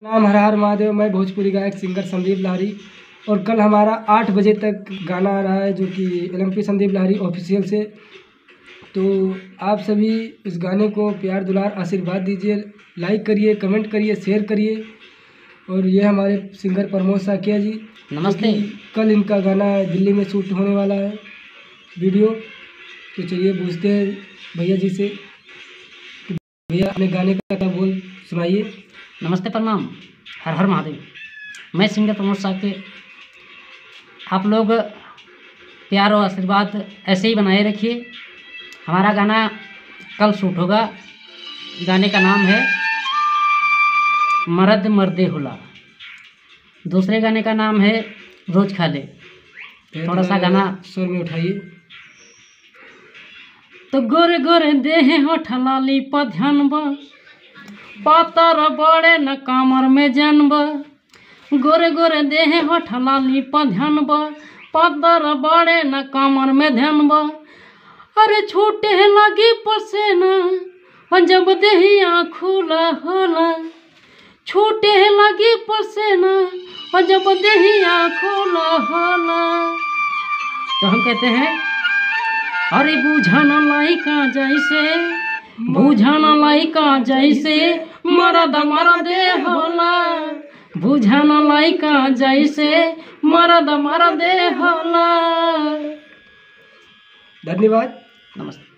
नाम हर हर महादेव। मैं भोजपुरी गायक सिंगर संदीप लाहिरी और कल हमारा 8 बजे तक गाना आ रहा है जो कि LMP संदीप लाहिरी ऑफिशियल से। तो आप सभी इस गाने को प्यार दुलार आशीर्वाद दीजिए, लाइक करिए, कमेंट करिए, शेयर करिए। और ये हमारे सिंगर प्रमोद साकिया जी, नमस्ते। कल इनका गाना दिल्ली में शूट होने वाला है वीडियो। तो चलिए पूछते हैं भैया जी से, भैया अपने गाने का क्या बोल सुनाइए। नमस्ते, प्रणाम, हर हर महादेव। मैं सिंगर प्रमोद साके। आप लोग प्यार और आशीर्वाद ऐसे ही बनाए रखिए। हमारा गाना कल शूट होगा। गाने का नाम है मर्द मर्दे होला। दूसरे गाने का नाम है रोज खा ले। थोड़ा सा गाना सुर में उठाइए। तो गोरे गोरे देहे होठ लाली पर ध्यान बा, पातर बड़े न कामर में जनब। गोरे गोरे देहे होठ लाली पर ध्यान बा, पातर बड़े न कामर में ध्यान बा। अरे छूटे लगी पसेना और जब देहिया खुला होला। छूटे लगी पसेना और जब देहिया खुला होला। तो हम कहते हैं अरे बुझाना लाइका जैसे, बुझाना लाइका जैसे मरद मरदे होला। बुझाना लाइका जैसे मरद मरदे होला। धन्यवाद, नमस्ते।